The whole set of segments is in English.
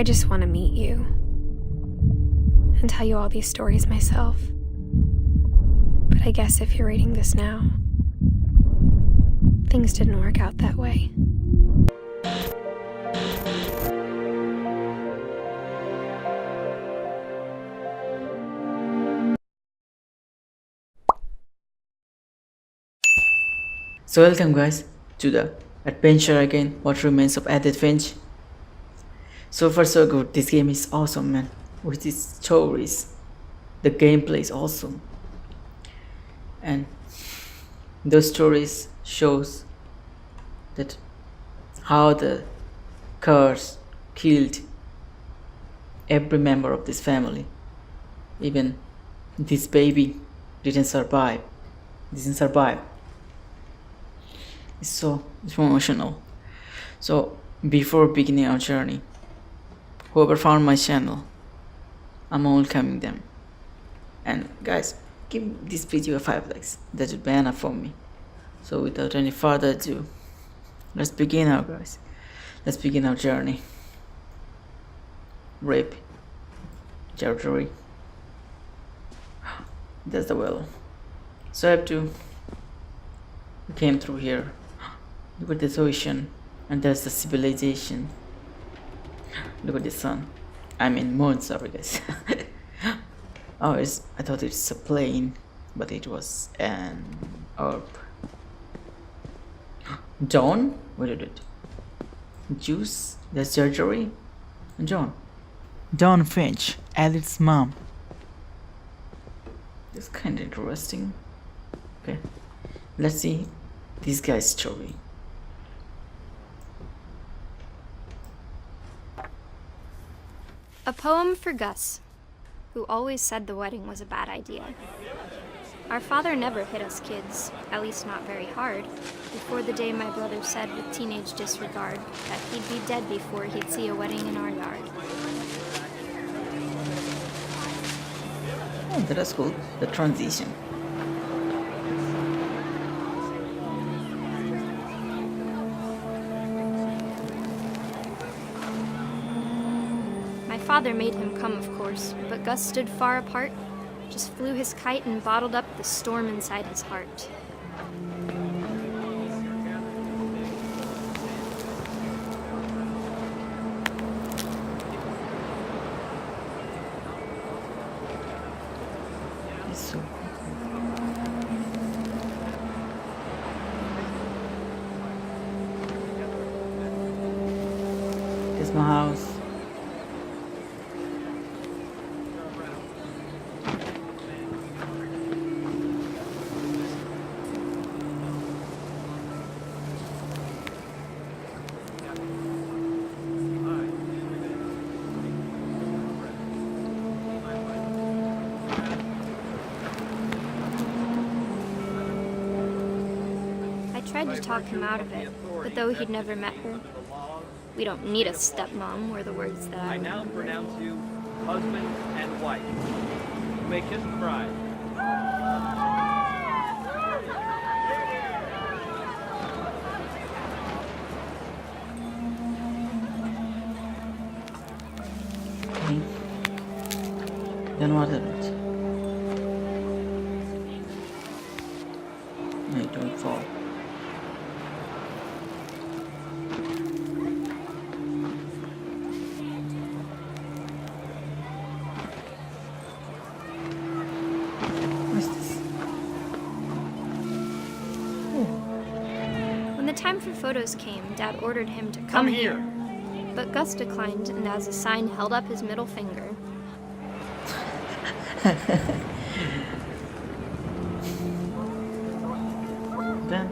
I just want to meet you and tell you all these stories myself. But I guess if you're reading this now, things didn't work out that way. So welcome guys to the adventure again, What Remains of Edith Finch. So far so good. This game is awesome, man. With its stories, the gameplay is awesome, and those stories shows that how the curse killed every member of this family. Even this baby didn't survive. It's so emotional. So before beginning our journey, whoever found my channel, I'm welcoming them. And guys, give this video a 5 likes. That would be enough for me. So without any further ado, let's begin our journey. Rape, territory. That's the well. So I have to. We came through here. Look at this ocean, and there's the civilization. Look at the sun. I mean moon, sorry guys. Oh, I thought it's a plane, but it was an orb. Dawn? What did it? Juice? The surgery? Dawn Finch, Edith's mom. It's kind of interesting. Okay, let's see this guy's story. A poem for Gus, who always said the wedding was a bad idea. Our father never hit us kids, at least not very hard, before the day my brother said with teenage disregard that he'd be dead before he'd see a wedding in our yard. Oh, that is cool. The transition. My father made him come, of course, but Gus stood far apart, just flew his kite and bottled up the storm inside his heart. It's so cool. This is my house. I tried to talk him out of it, but though he'd never met her, "We don't need a stepmom," were the words that I now remembered. pronounce you husband and wife. You may kiss the bride. Okay. Then what happens? I don't fall. What's this? When the time for photos came, Dad ordered him to come here. But Gus declined, and as a sign held up his middle finger. Then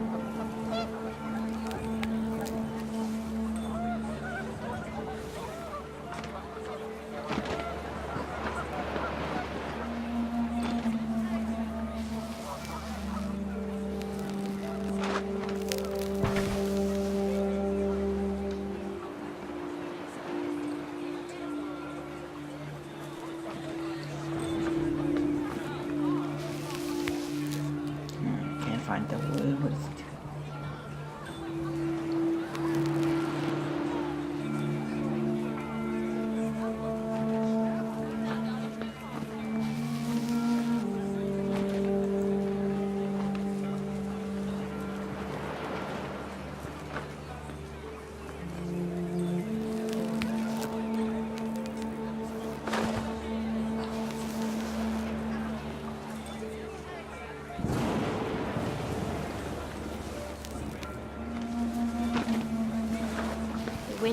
can't find the word. What is it?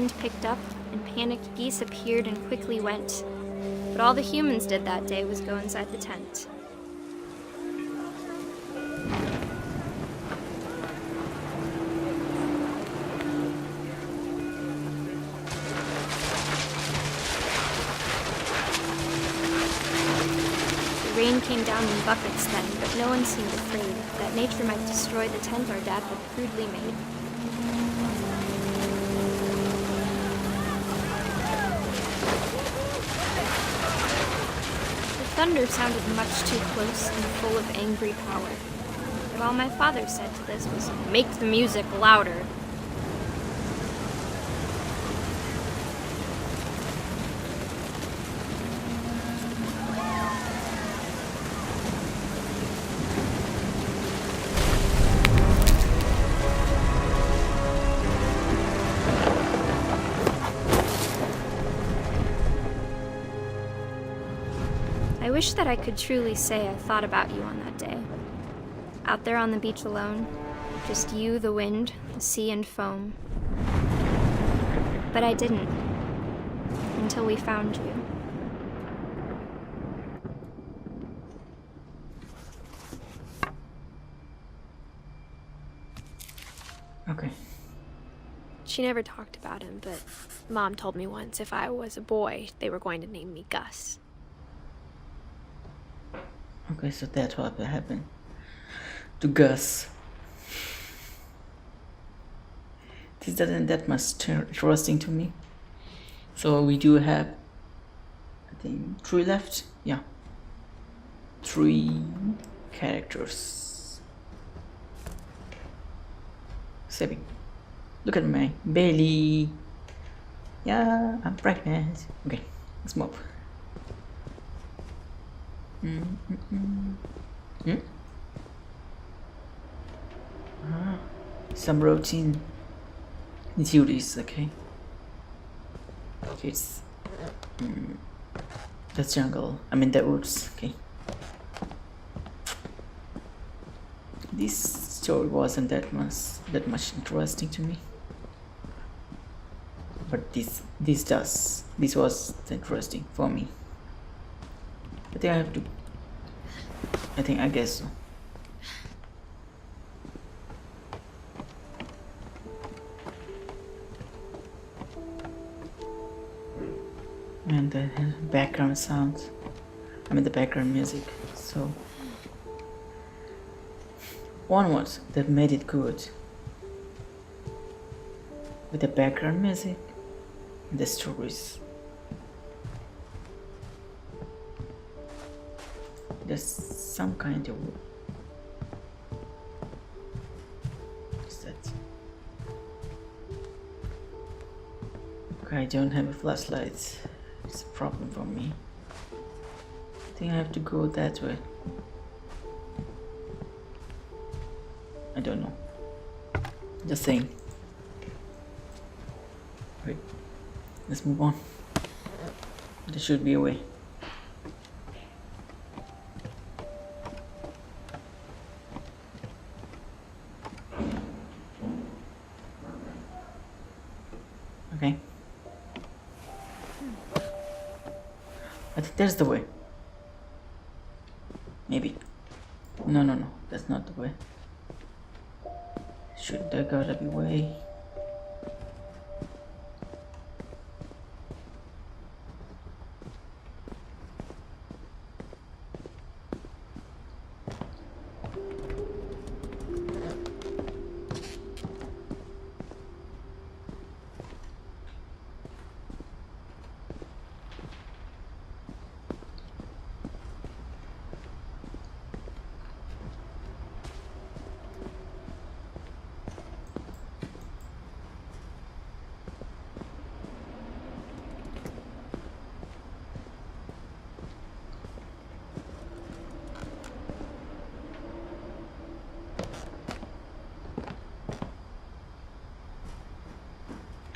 wind picked up, and panicked geese appeared and quickly went. But all the humans did that day was go inside the tent. The rain came down in buckets then, but no one seemed afraid that nature might destroy the tent our dad had crudely made. The thunder sounded much too close and full of angry power. And all my father said to this was, "Make the music louder." I wish that I could truly say I thought about you on that day. Out there on the beach alone, just you, the wind, the sea, and foam. But I didn't, until we found you. Okay. She never talked about him, but Mom told me once if I was a boy, they were going to name me Gus. Okay, so that's what happened to Gus. This doesn't that much interesting to me. So we do have, I think, 3 left. Yeah, 3 characters. Saving. Look at my belly. Yeah, I'm pregnant. Okay, let's move. Some routine duties, okay. It's the jungle. I mean the woods. Okay. This story wasn't that much interesting to me, but this was interesting for me. I guess so. And the background sounds, the background music. So one was that made it good with the background music and the stories. There's some kind of, what's that? Okay, I don't have a flashlight. It's a problem for me. I think I have to go that way. I don't know. Just saying. Wait, let's move on. There should be a way. Okay. I think there's the way. Maybe. No, that's not the way. Should there gotta be way?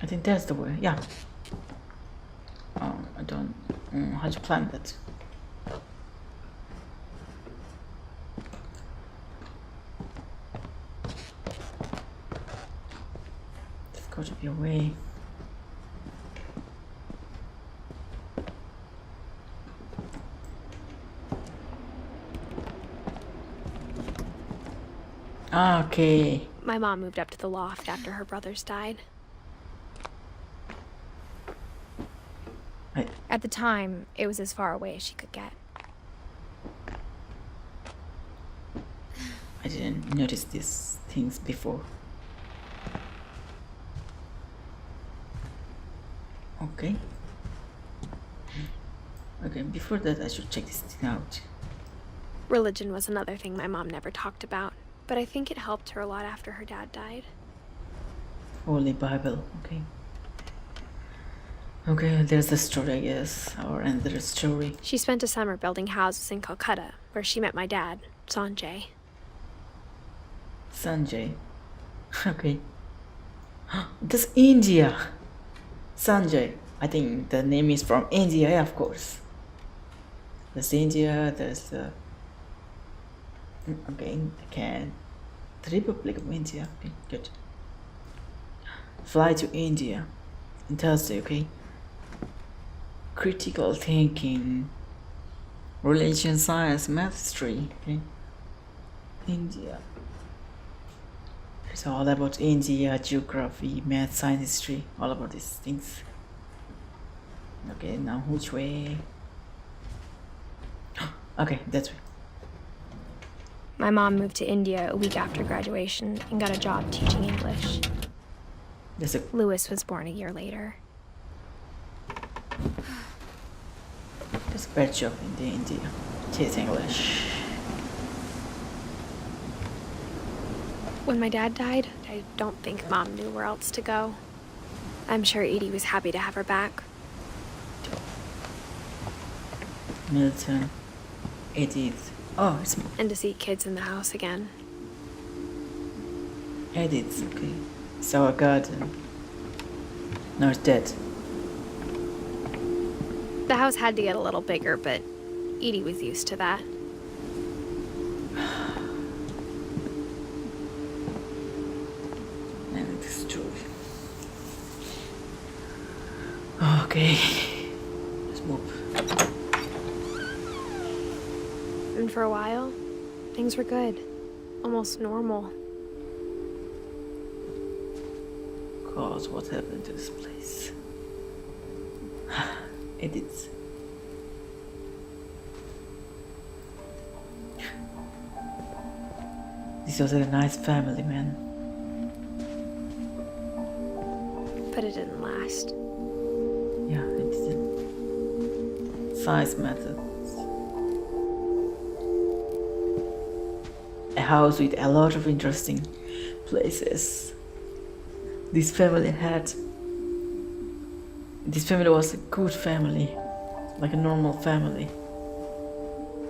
I think that's the way, yeah. I don't know how to plan that. There's got to be a way. Okay. My mom moved up to the loft after her brothers died. At the time, it was as far away as she could get. I didn't notice these things before. Okay. Okay, before that I should check this thing out. Religion was another thing my mom never talked about, but I think it helped her a lot after her dad died. Holy Bible, okay. Okay, there's the story, I guess, or another story. She spent a summer building houses in Calcutta, where she met my dad, Sanjay. Sanjay. Okay. That's India. Sanjay. I think the name is from India, yeah, of course. There's India, there's the... Okay, okay. The Republic of India. Okay, good. Fly to India on Thursday, okay? Critical thinking, religion, science, math, history, okay? India. It's all about India, geography, math, science, history, all about these things. Okay, now which way? Okay, that's way. My mom moved to India a week after graduation and got a job teaching English. There's a Lewis was born a year later. bad job in the India. Teach English. When my dad died, I don't think Mom knew where else to go. I'm sure Edie was happy to have her back. Milton, Edith. Oh, it's And to see kids in the house again. Edith, okay. It's our garden. No, it's dead. The house had to get a little bigger, but Edie was used to that. And the story. Okay. Let's move. And for a while, things were good. Almost normal. God, what happened to this place? Edith. This was a nice family, man. But it didn't last. Yeah, it didn't. Size matters. A house with a lot of interesting places. This family was a good family, like a normal family.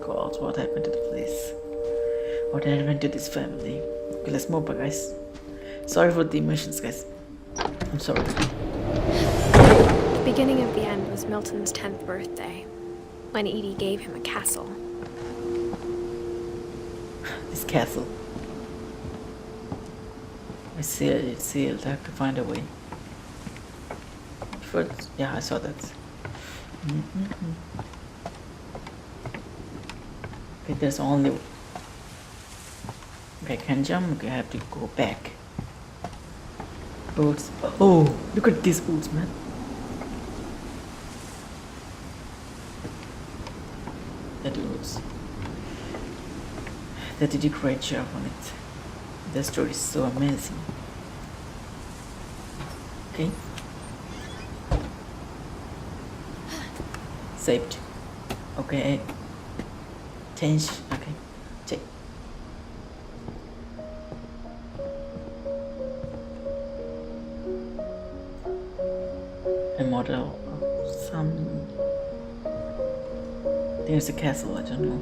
God, what happened to the place? What happened to this family? Okay, let's move back, guys. Sorry for the emotions, guys. I'm sorry. The beginning of the end was Milton's 10th birthday, when Edie gave him a castle. This castle. It's sealed. I have to find a way. Before, yeah, I saw that. Okay, there's only... Okay, I can jump. Okay, I have to go back. Boats. Oh, look at these boats, man. That looks... They did a great job on it. The story is so amazing. Okay. Saved. Okay. Change. Okay. Check. A model of some... There's a castle, I don't know.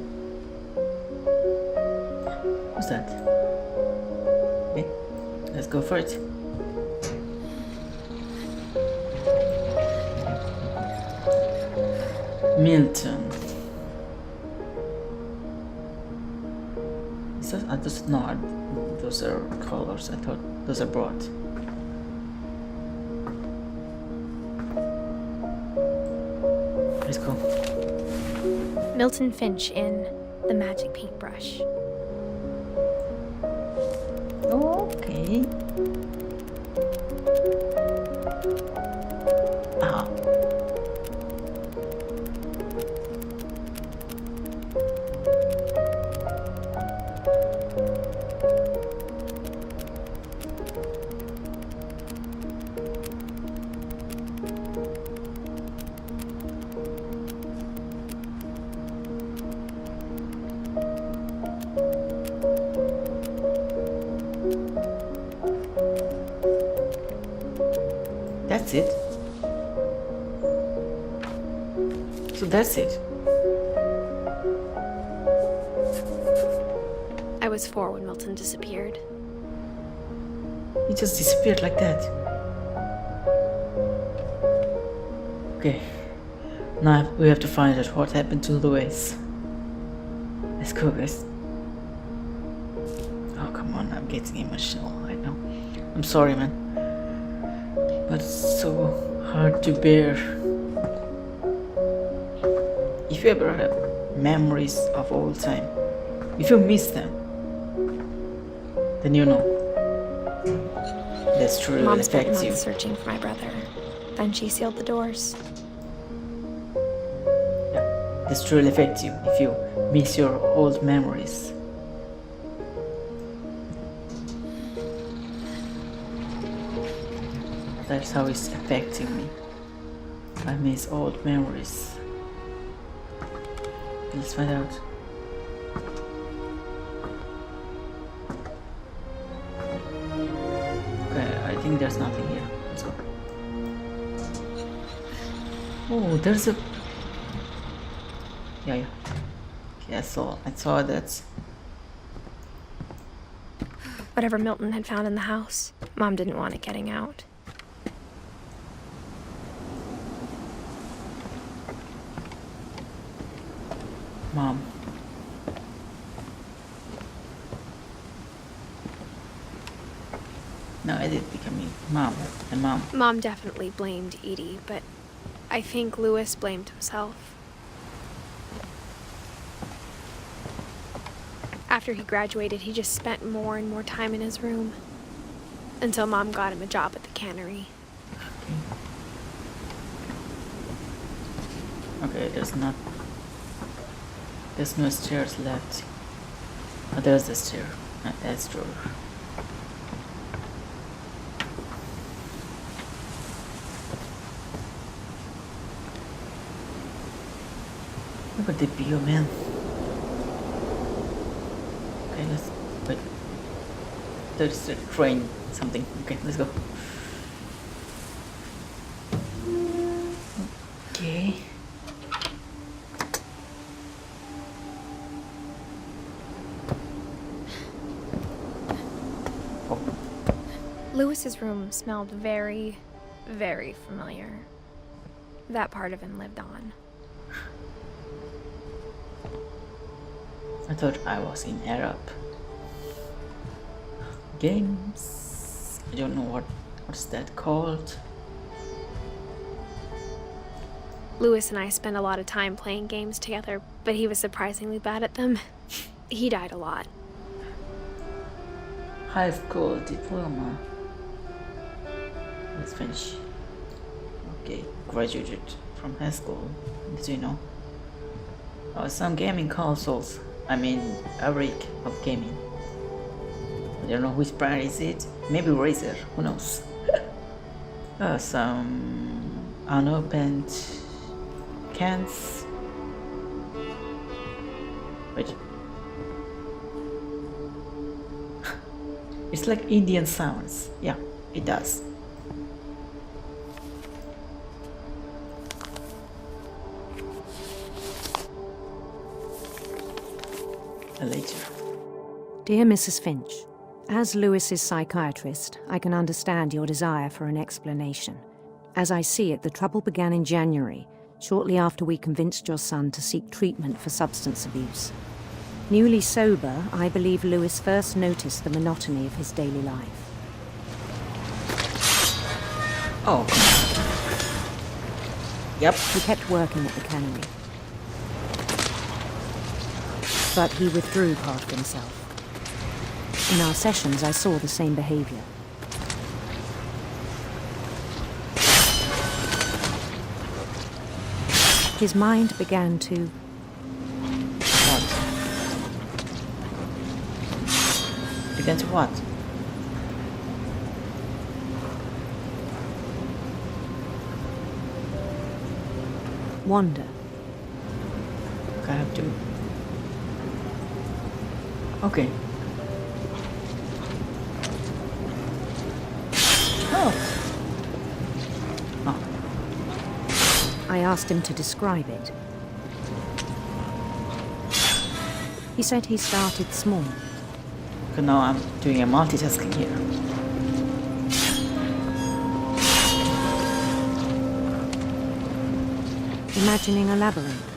What's that? Okay, let's go for it. Milton. Is that, I just not. Those are colors. I thought those are broad. Let's go. Milton Finch in The Magic Paintbrush. Okay. Ah. That's it. So that's it. I was 4 when Milton disappeared. He just disappeared like that. Okay. Now we have to find out what happened to Louis. Let's go, guys. Oh, come on. I'm getting emotional right now. I'm sorry, man. But it's so hard to bear. If you ever have memories of old time, if you miss them, then you know that's truly Mom spent affects you. months searching for my brother. Then she sealed the doors. Yeah, this truly affects you if you miss your old memories. That's how it's affecting me. I miss old memories. Let's find out. Okay, I think there's nothing here. Let's go. Oh, there's a... Yeah. Okay, I saw that. Whatever Milton had found in the house, Mom didn't want it getting out. Mom. No, Edith becoming mom and mom. Mom definitely blamed Edie, but I think Louis blamed himself. After he graduated, he just spent more and more time in his room. Until Mom got him a job at the cannery. Okay, there's no stairs left. Oh, there's the stair. That's true. Look at the view, man. Okay, let's wait. There's a train, something. Okay, let's go. Okay. Louis's room smelled very, very familiar. That part of him lived on. I thought I was in Arab. Games. I don't know what's that called. Louis and I spent a lot of time playing games together, but he was surprisingly bad at them. He died a lot. High school diploma. Let's finish. Okay, graduated from high school. Did you know? Some gaming consoles. I mean, a rig of gaming. I don't know which brand is it. Maybe Razer. Who knows? Some unopened cans. Wait. It's like Indian sounds. Yeah, it does. Later. Dear Mrs. Finch, as Louis's psychiatrist, I can understand your desire for an explanation. As I see it, the trouble began in January, shortly after we convinced your son to seek treatment for substance abuse. Newly sober, I believe Louis first noticed the monotony of his daily life. Oh. Yep. He kept working at the cannery. But he withdrew part of himself. In our sessions, I saw the same behavior. His mind began to What? Began to what? wander. I have to. Okay. Oh. I asked him to describe it. He said he started small. Okay, now I'm doing a multitasking here. Imagining a labyrinth.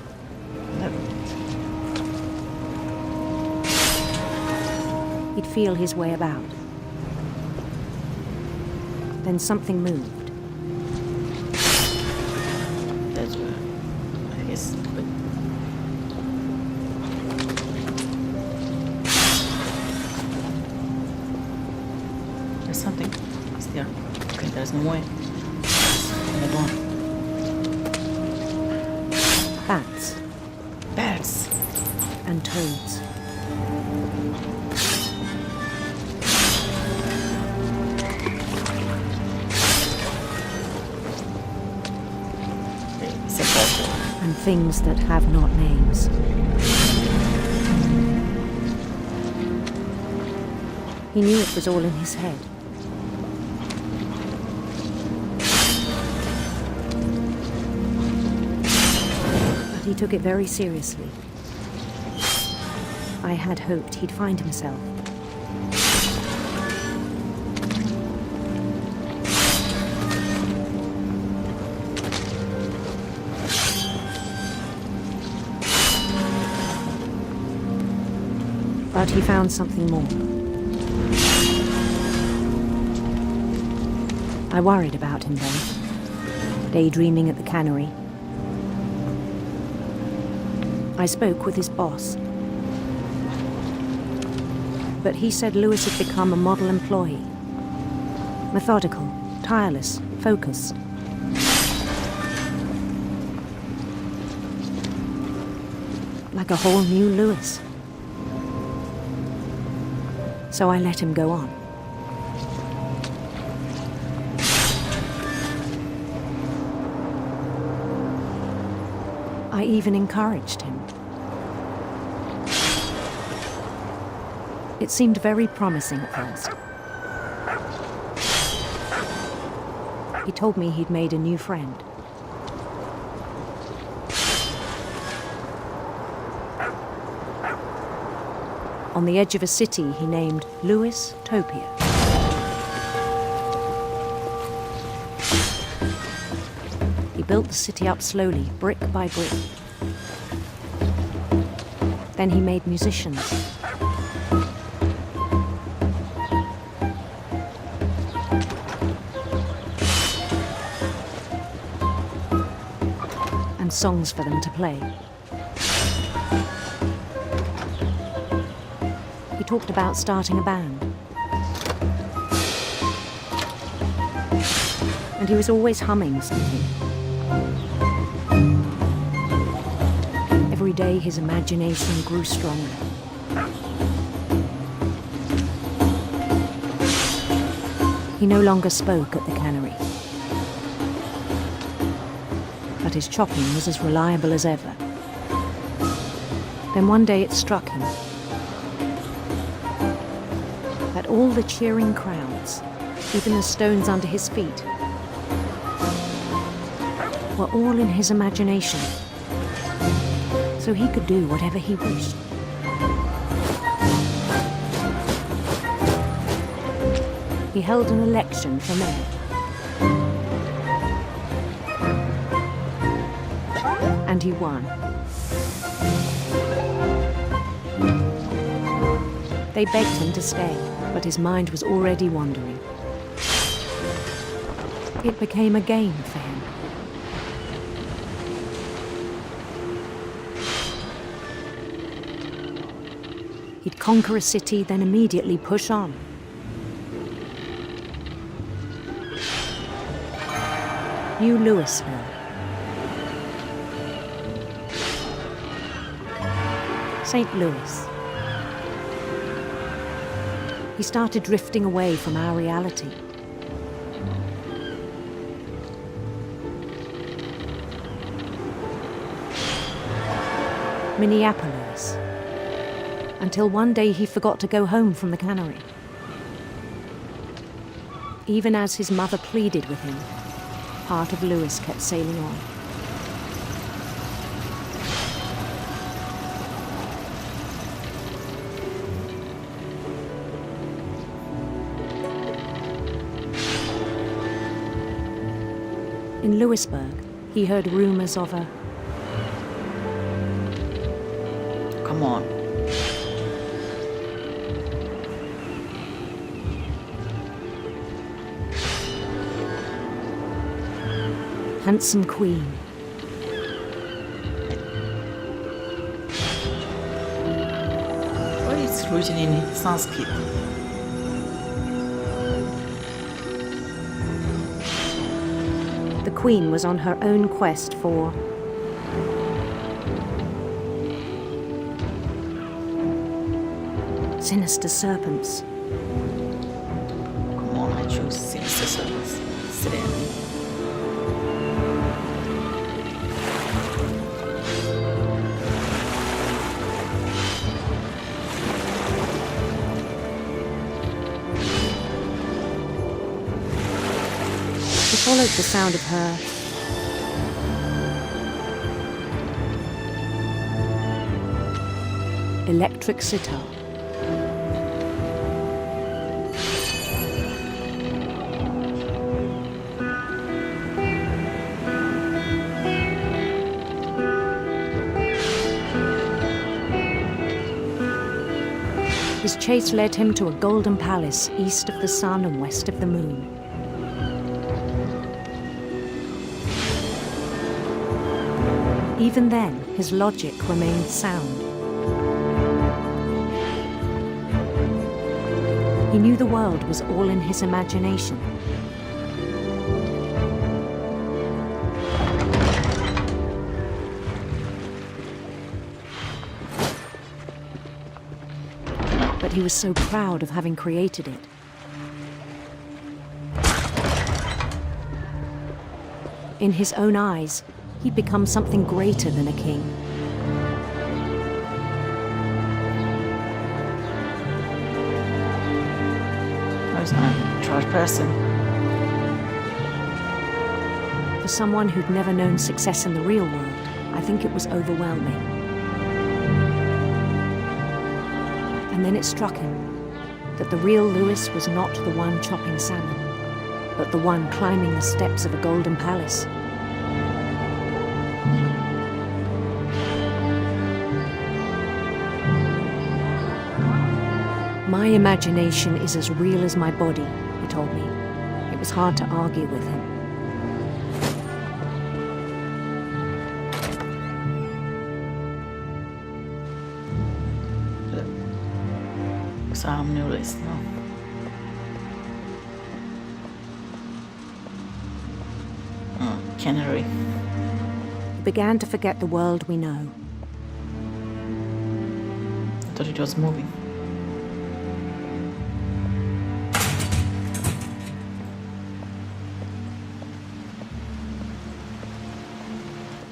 He'd feel his way about. Then something moved. That's where I guess. But there's something. Is there? Okay, there's no way. Another one. Bats Bats. and toads. It's impossible. And things that have not names. He knew it was all in his head. But he took it very seriously. I had hoped he'd find himself. But he found something more. I worried about him then, daydreaming at the cannery. I spoke with his boss. But he said Lewis had become a model employee. Methodical, tireless, focused. Like a whole new Lewis. So I let him go on. I even encouraged him. It seemed very promising at first. He told me he'd made a new friend. On the edge of a city he named Lewis Topia. He built the city up slowly, brick by brick. Then he made musicians. And songs for them to play. He talked about starting a band. And he was always humming something. Every day his imagination grew stronger. He no longer spoke at the cannery. But his chopping was as reliable as ever. Then one day it struck him that all the cheering crowds, even the stones under his feet, were all in his imagination, so he could do whatever he wished. He held an election for mayor. And he won. They begged him to stay, but his mind was already wandering. It became a game for him. He'd conquer a city, then immediately push on. New Louisville. St. Louis. He started drifting away from our reality. Minneapolis. Until one day he forgot to go home from the cannery. Even as his mother pleaded with him, part of Louis kept sailing on. In Louisburg, he heard rumors of a... Come on. handsome queen. Why it's written in Sanskrit? The queen was on her own quest for sinister serpents. Come on, I choose sinister serpents. Sedan. He followed the sound of her electric sitar. His chase led him to a golden palace east of the sun and west of the moon. Even then, his logic remained sound. He knew the world was all in his imagination. But he was so proud of having created it. In his own eyes, he'd become something greater than a king. I was not a trash person. For someone who'd never known success in the real world, I think it was overwhelming. And then it struck him that the real Louis was not the one chopping salmon, but the one climbing the steps of a golden palace. My imagination is as real as my body, he told me. It was hard to argue with him. Some new list, no. Cannery. He began to forget the world we know. I thought it was moving.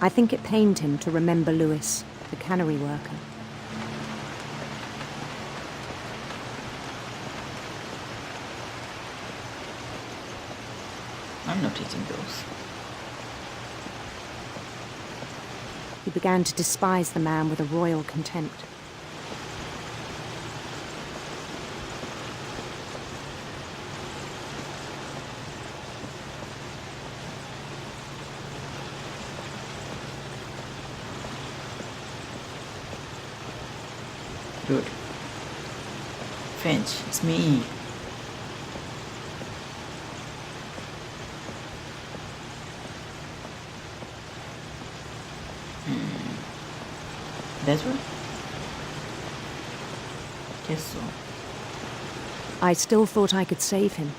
I think it pained him to remember Louis, the cannery worker. I'm not eating those. He began to despise the man with a royal contempt. Good. Finch, it's me. That one? Guess so. I still thought I could save him.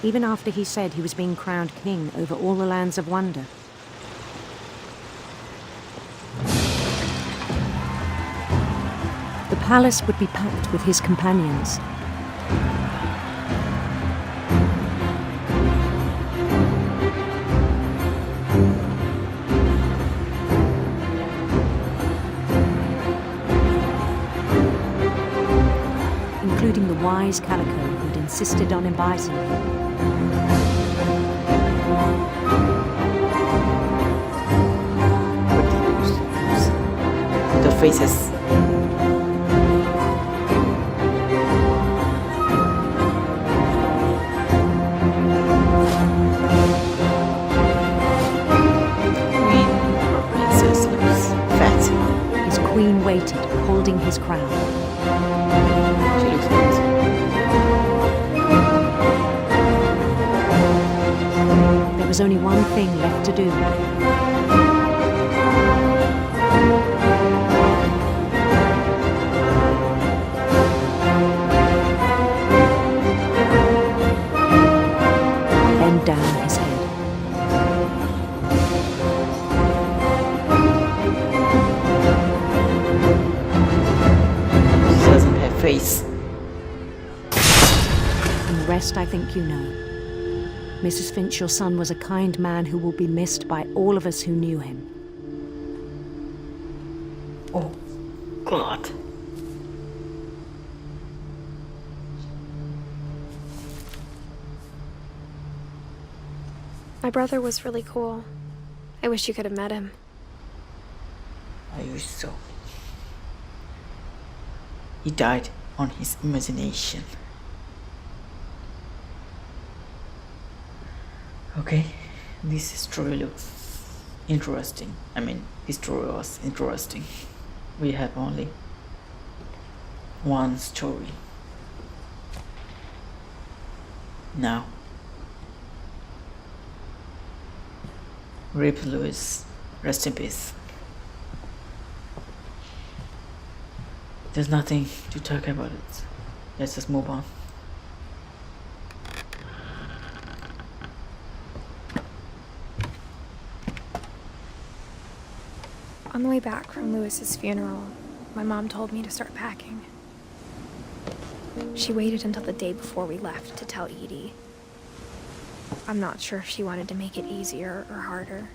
Even after he said he was being crowned king over all the lands of wonder. The palace would be packed with his companions. Including the wise Calico who'd insisted on advising him. The faces. Queen or princess looks fat. His queen waited, holding his crown. She looks fat. There was only one thing left to do. Bend down his head. She doesn't have face. And the rest I think you know. Mrs. Finch, your son was a kind man who will be missed by all of us who knew him. Oh, God. My brother was really cool. I wish you could have met him. I wish so. He died on his imagination. Okay, this story looks interesting. I mean, this story was interesting. We have only one story. Now, Rip Lewis, rest in peace. There's nothing to talk about it. Let's just move on. On the way back from Lewis's funeral, my mom told me to start packing. She waited until the day before we left to tell Edie. I'm not sure if she wanted to make it easier or harder.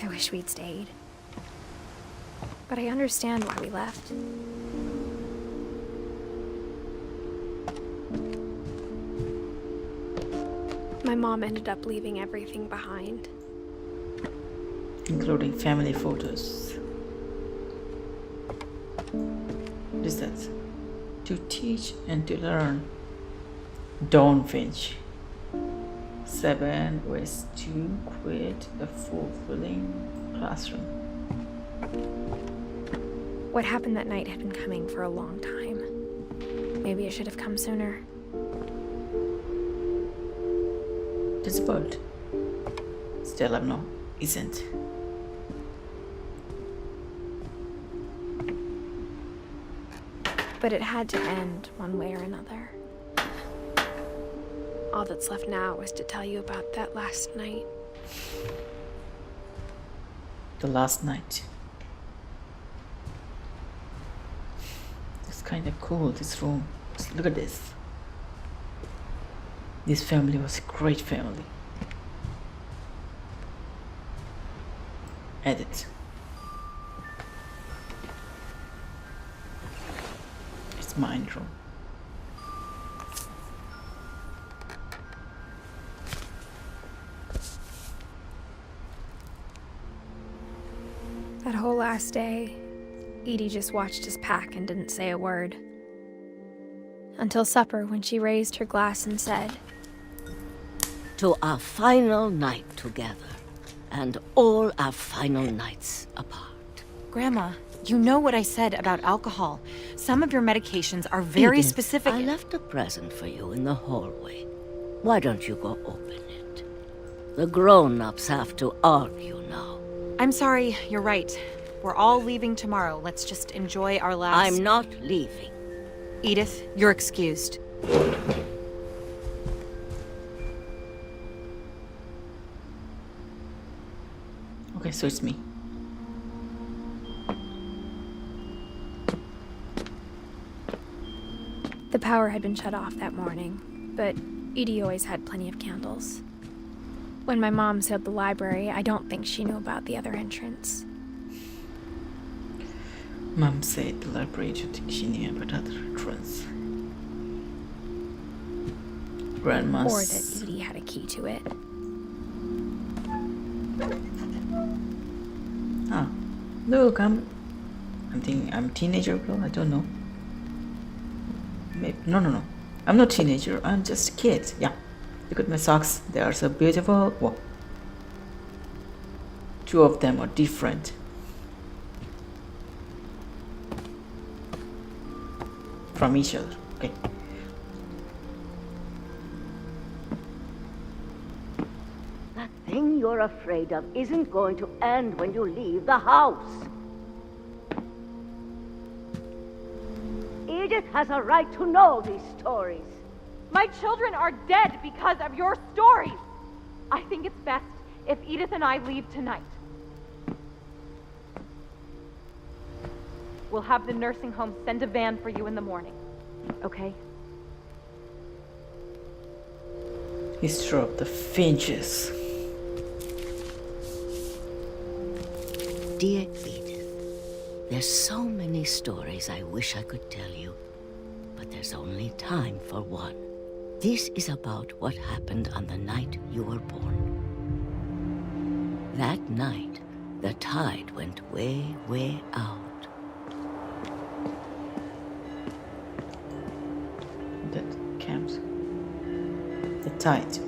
I wish we'd stayed. But I understand why we left. My mom ended up leaving everything behind. Including family photos. What is that? To teach and to learn. Dawn Finch. 7 ways to create a fulfilling classroom. What happened that night had been coming for a long time. Maybe I should have come sooner. There's a bird. Stella, no, isn't. But it had to end one way or another. All that's left now is to tell you about that last night. The last night. It's kind of cool, this room. Just look at this. This family was a great family. Edit. It's mind room. That whole last day, Edie just watched us pack and didn't say a word. Until supper, when she raised her glass and said, "To our final night together, and all our final nights apart." Grandma, you know what I said about alcohol. Some of your medications are very Edith, specific. I left a present for you in the hallway. Why don't you go open it? The grown-ups have to argue now. I'm sorry, you're right. We're all leaving tomorrow. Let's just enjoy our last... I'm not leaving. Edith, you're excused. Okay, so it's me. The power had been shut off that morning, but Edie always had plenty of candles. When my mom sealed the library, I don't think she knew about the other entrance. Mom said the library to think she knew about other entrance. Grandma's... Or that Edie had a key to it. Ah, look, I'm thinking I'm a teenager girl. I don't know. Maybe, no. I'm not a teenager. I'm just a kid. Yeah. Look at my socks. They are so beautiful. Whoa. Two of them are different. From each other. Okay. That thing you're afraid of isn't going to end when you leave the house. Edith has a right to know these stories. My children are dead because of your stories. I think it's best if Edith and I leave tonight. We'll have the nursing home send a van for you in the morning, okay? History of the Finches. Dear Edith, there's so many stories I wish I could tell you, but there's only time for one. This is about what happened on the night you were born. That night, the tide went way, way out. That camps. The tide.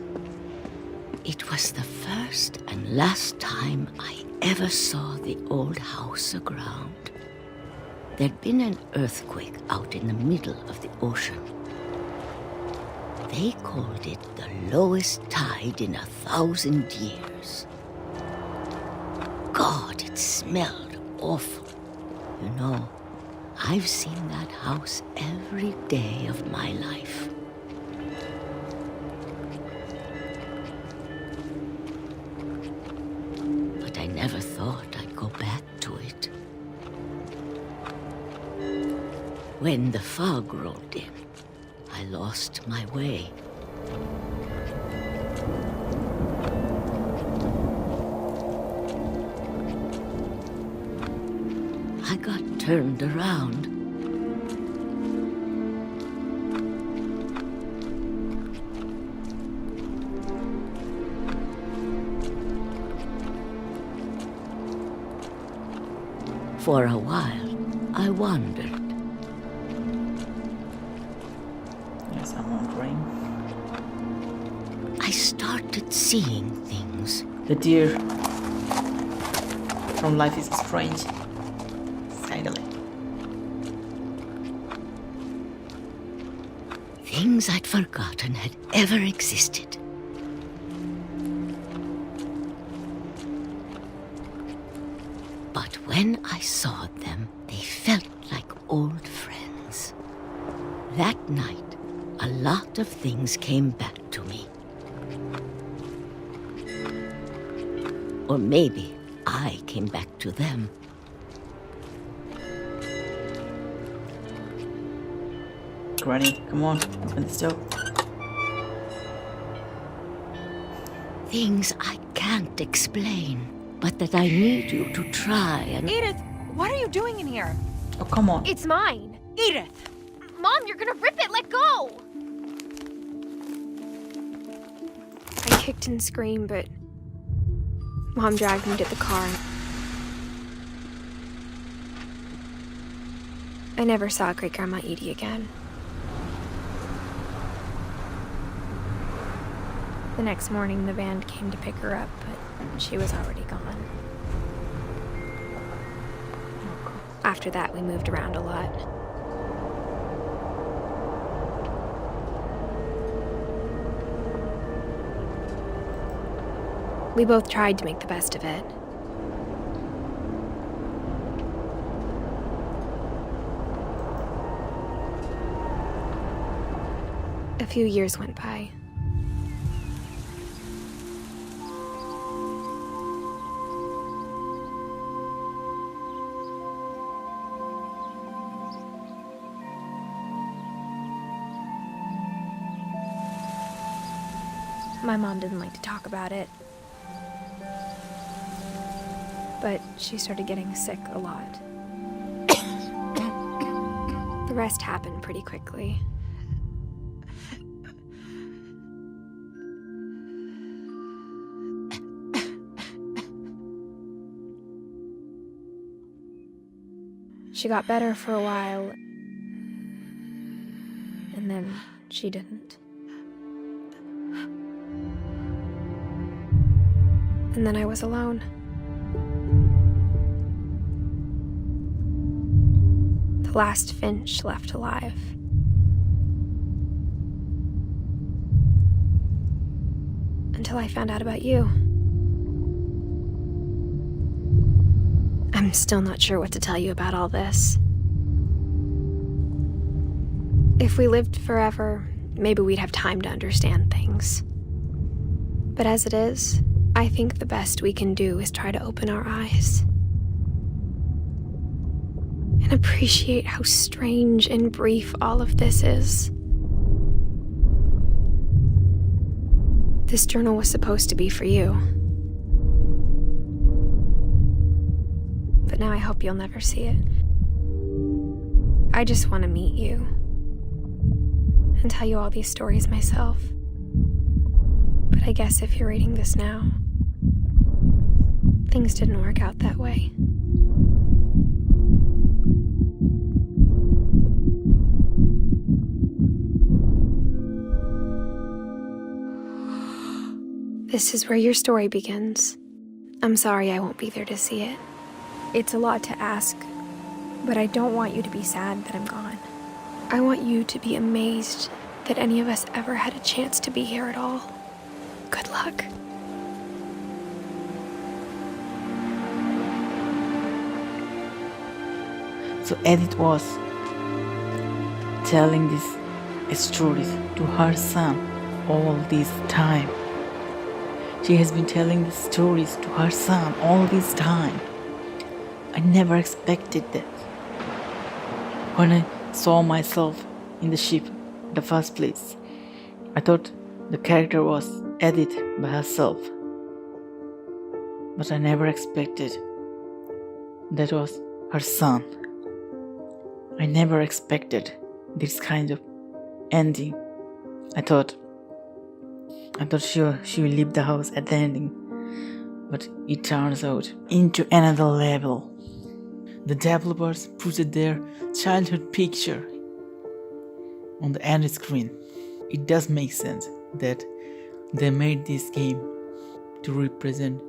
It was the first and last time I ever saw the old house aground. There'd been an earthquake out in the middle of the ocean. They called it the lowest tide in 1,000 years. God, it smelled awful. You know, I've seen that house every day of my life. But I never thought I'd go back to it. When the fog rolled in, I lost my way. I got turned around. For a while, I wandered. Yes, I'm wondering. I started seeing things. The deer from Life is Strange. Finally. Things I'd forgotten had ever existed. But when I saw them, they felt like old friends. That night, a lot of things came back to me. Or maybe I came back to them. Granny, come on, open this door. Things I can't explain, but that I need you to try and... Edith, what are you doing in here? Oh, come on. It's mine! Edith! Mom, you're gonna rip it! Let go! I kicked and screamed, but Mom dragged me to the car. I never saw Great-Grandma Edie again. The next morning, the van came to pick her up, but she was already gone. After that, we moved around a lot. We both tried to make the best of it. A few years went by. My mom didn't like to talk about it, but she started getting sick a lot. The rest happened pretty quickly. She got better for a while, and then she didn't. And then I was alone. The last Finch left alive. Until I found out about you. I'm still not sure what to tell you about all this. If we lived forever, maybe we'd have time to understand things. But as it is, I think the best we can do is try to open our eyes and appreciate how strange and brief all of this is. This journal was supposed to be for you. But now I hope you'll never see it. I just want to meet you and tell you all these stories myself. But I guess if you're reading this now, things didn't work out that way. This is where your story begins. I'm sorry I won't be there to see it. It's a lot to ask, but I don't want you to be sad that I'm gone. I want you to be amazed that any of us ever had a chance to be here at all. Good luck. So Edith was telling these stories to her son all this time. She has been telling these stories to her son all this time. I never expected that. When I saw myself in the ship in the first place, I thought the character was Edith by herself. But I never expected that was her son. I never expected this kind of ending. I thought she will leave the house at the ending, but it turns out into another level. The developers put their childhood picture on the end screen. It does make sense that they made this game to represent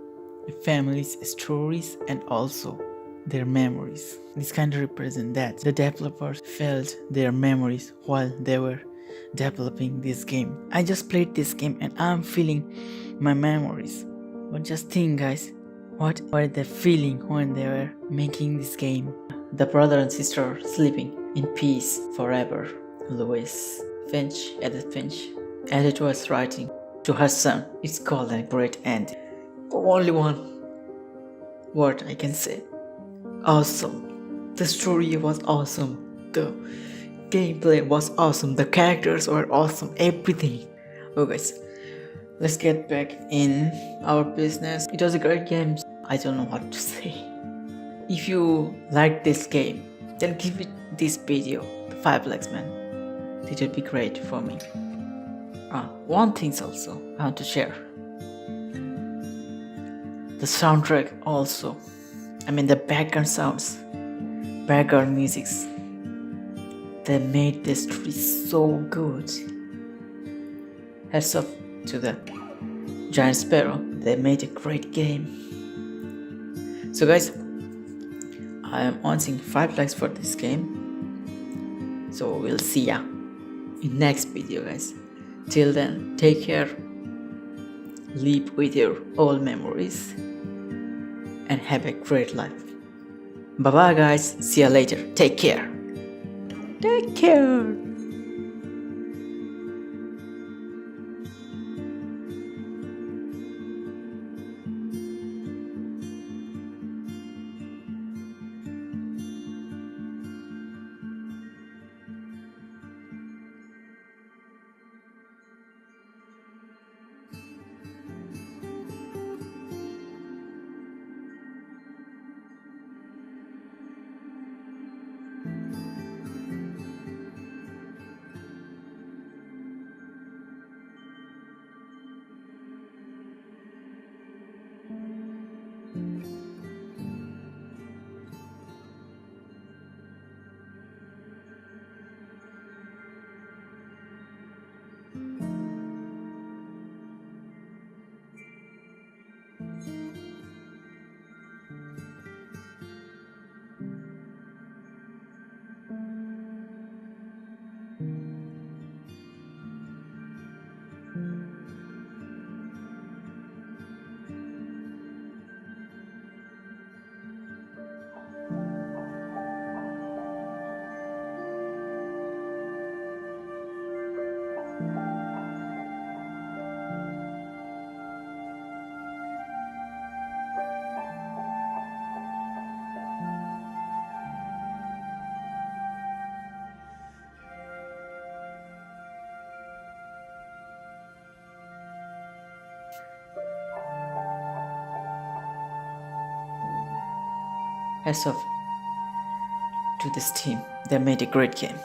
a family's stories and also their memories. This kind of represent that the developers felt their memories while they were developing this game. I just played this game and I'm feeling my memories. But just think, guys, what were they feeling when they were making this game? The brother and sister sleeping in peace forever. Louis Finch, Edith Finch. Edith was writing to her son. It's called a great end. Only one word I can say. Awesome. The story was awesome. The gameplay was awesome. The characters were awesome. Everything. Okay, guys, let's get back in our business. It was a great game. I don't know what to say. If you like this game, then give it this video 5 likes, man. It would be great for me. One thing also I want to share. The soundtrack also. I mean the background sounds, background musics. They made this story so good. Hats off to the Giant Sparrow. They made a great game. So guys, I am wanting 5 likes for this game. So we'll see ya in next video, guys. Till then, take care live with your old memories, and have a great life. Bye bye, guys. See you later. Take care. Take care. Hats off to this team. They made a great game.